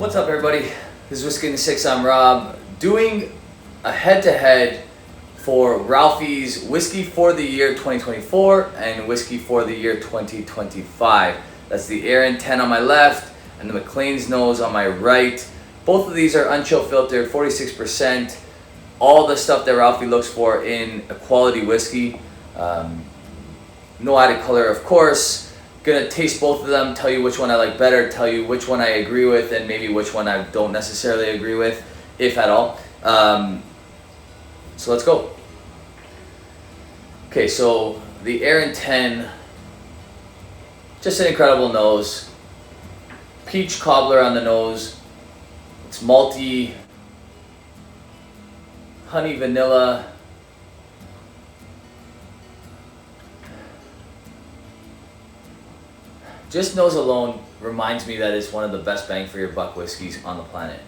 What's up, everybody? This is Whisky in the 6. I'm Rob, doing a head-to-head for Ralfy's Whiskey for the year 2024 and Whiskey for the year 2025. That's the Arran 10 on my left and the MaClean's nose on my right. Both of these are unchill filtered, 46%. All the stuff that Ralfy looks for in a quality whiskey. No added color, of course. Gonna taste both of them, tell you which one I like better, tell you which one I agree with, and maybe which one I don't necessarily agree with, if at all. So let's go. Okay, so the Arran 10, just an incredible nose. Peach cobbler on the nose. It's malty, honey, vanilla. Just nose alone reminds me that it's one of the best bang for your buck whiskeys on the planet.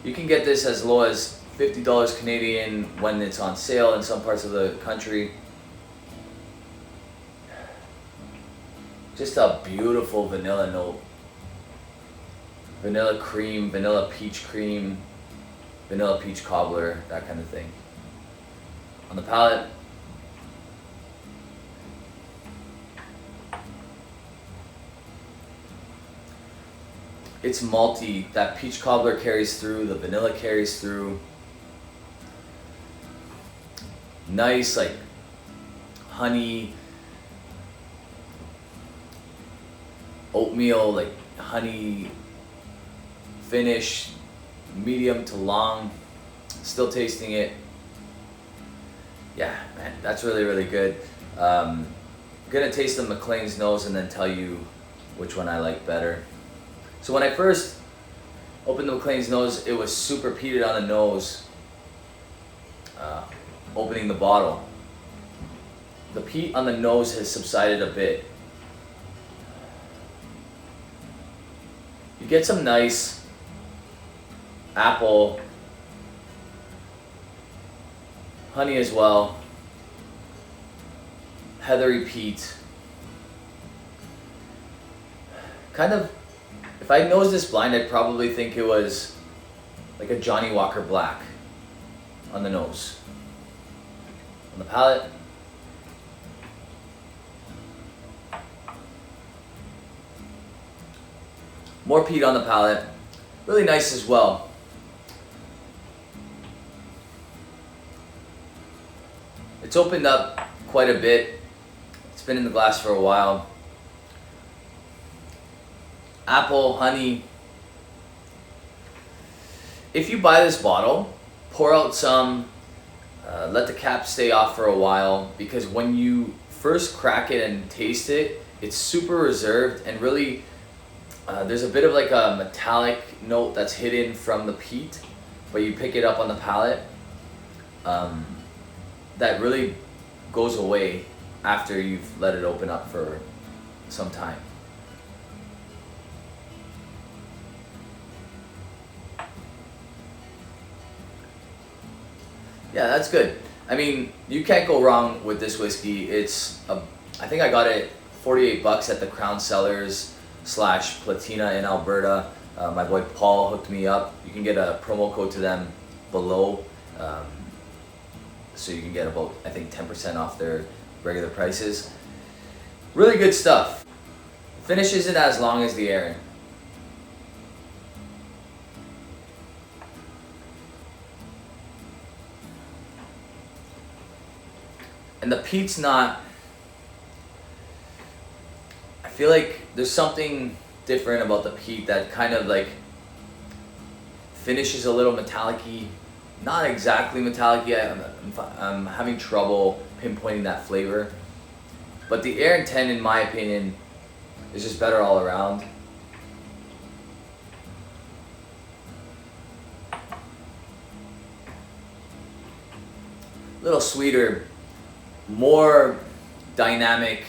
You can get this as low as $50 Canadian when it's on sale in some parts of the country. Just a beautiful vanilla note. Vanilla cream, vanilla peach cream, vanilla peach cobbler, that kind of thing. On the palate, it's malty. That peach cobbler carries through, the vanilla carries through. Nice, like honey, oatmeal, like honey finish, medium to long. Still tasting it. Yeah, man, that's really, really good. Gonna taste the MaClean's nose and then tell you which one I like better. So when I first opened the MaClean's nose, it was super peated on the nose, opening the bottle. The peat on the nose has subsided a bit. You get some nice apple, honey as well, heathery peat. Kind of, if I nosed this blind, I'd probably think it was like a Johnny Walker Black on the nose. On the palate, more peat on the palate. Really nice as well. It's opened up quite a bit. It's been in the glass for a while. Apple, honey. If you buy this bottle, pour out some, let the cap stay off for a while, because when you first crack it and taste it, it's super reserved and really there's a bit of like a metallic note that's hidden from the peat, but you pick it up on the palate. That really goes away after you've let it open up for some time. Yeah, that's good. I mean, you can't go wrong with this whiskey. I think I got it $48 at the Crown Cellars / Platina in Alberta. My boy Paul hooked me up. You can get a promo code to them below. So you can get about, I think, 10% off their regular prices. Really good stuff. Finish isn't as long as the Arran. And the peat's not, I feel like there's something different about the peat that kind of like finishes a little metallic-y. Not exactly metallic-y, I'm having trouble pinpointing that flavor. But the Arran 10, in my opinion, is just better all around. A little sweeter, more dynamic,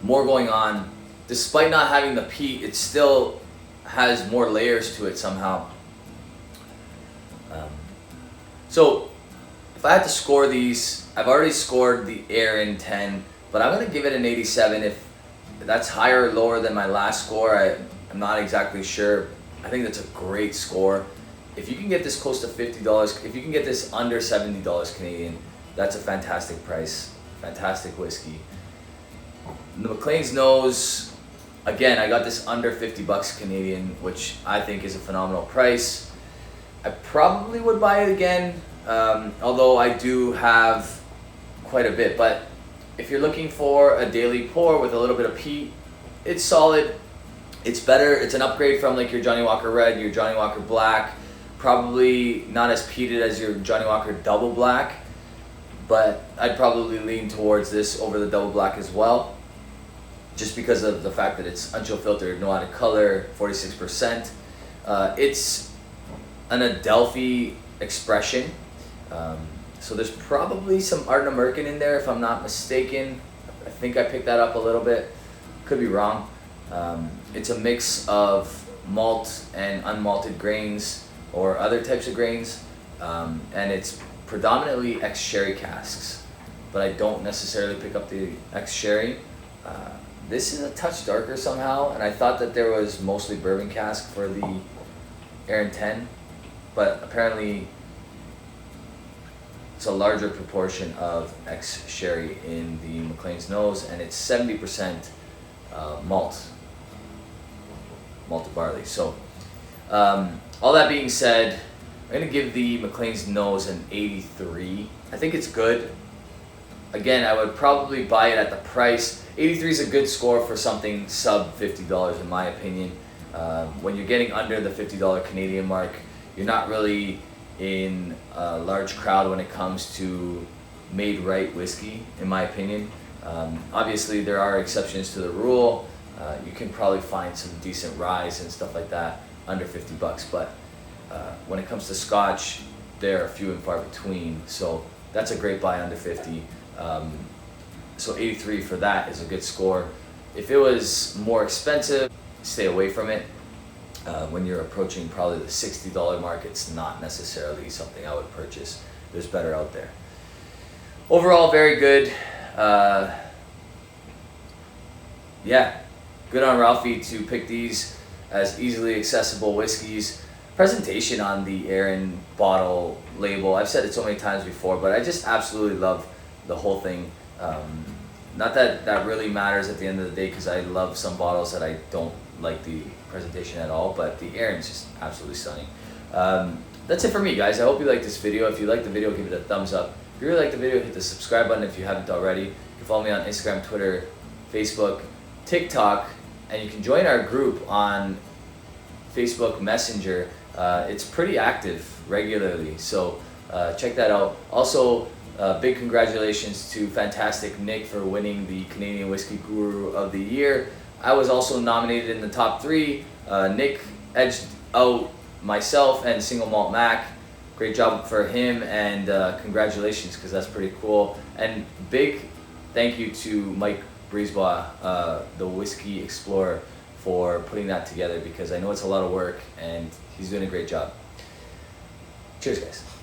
more going on. Despite not having the peat, it still has more layers to it somehow. So if I had to score these, I've already scored the Arran 10, but I'm going to give it an 87. that's higher or lower than my last score. I'm not exactly sure. I think that's a great score. If you can get this close to $50, if you can get this under $70 Canadian, that's a fantastic price. Fantastic whiskey. The MaClean's Nose, again, I got this under $50 Canadian, which I think is a phenomenal price. I probably would buy it again, although I do have quite a bit. But if you're looking for a daily pour with a little bit of peat, it's solid. It's better. It's an upgrade from like your Johnnie Walker Red, your Johnnie Walker Black. Probably not as peated as your Johnnie Walker Double Black, but I'd probably lean towards this over the Double Black as well, just because of the fact that it's unchill filtered, no added color, 46%. It's an Adelphi expression, so there's probably some Ardent American in there if I'm not mistaken. I think I picked that up a little bit, could be wrong. It's a mix of malt and unmalted grains or other types of grains, and it's predominantly ex-sherry casks, but I don't necessarily pick up the ex-sherry. This is a touch darker somehow, and I thought that there was mostly bourbon cask for the Arran 10, but apparently it's a larger proportion of ex-sherry in the MaClean's Nose, and it's 70% malted barley. So all that being said, I'm going to give the MaClean's Nose an 83. I think it's good. Again, I would probably buy it at the price. 83 is a good score for something sub $50 in my opinion. When you're getting under the $50 Canadian mark, you're not really in a large crowd when it comes to made right whiskey, in my opinion. Obviously, there are exceptions to the rule. You can probably find some decent ryes and stuff like that under $50, but when it comes to Scotch, they're few and far between. So that's a great buy under 50. So 83 for that is a good score. If it was more expensive, stay away from it. When you're approaching probably the $60 mark, it's not necessarily something I would purchase. There's better out there. Overall, very good. Yeah, good on Ralfy to pick these as easily accessible whiskeys. Presentation on the Arran bottle label, I've said it so many times before, but I just absolutely love the whole thing. Not that that really matters at the end of the day, because I love some bottles that I don't like the presentation at all, but the Arran's just absolutely stunning. That's it for me, guys. I hope you liked this video. If you liked the video, give it a thumbs up. If you really liked the video, hit the subscribe button if you haven't already. You can follow me on Instagram, Twitter, Facebook, TikTok, and you can join our group on Facebook Messenger. It's pretty active regularly, so check that out. Also, big congratulations to fantastic Nick for winning the Canadian Whiskey Guru of the Year. I was also nominated in the top 3. Nick edged out myself and Single Malt Mac. Great job for him, and congratulations, because that's pretty cool. And big thank you to Mike Brisebois, the Whiskey Explorer, for putting that together, because I know it's a lot of work and he's doing a great job. Cheers, guys.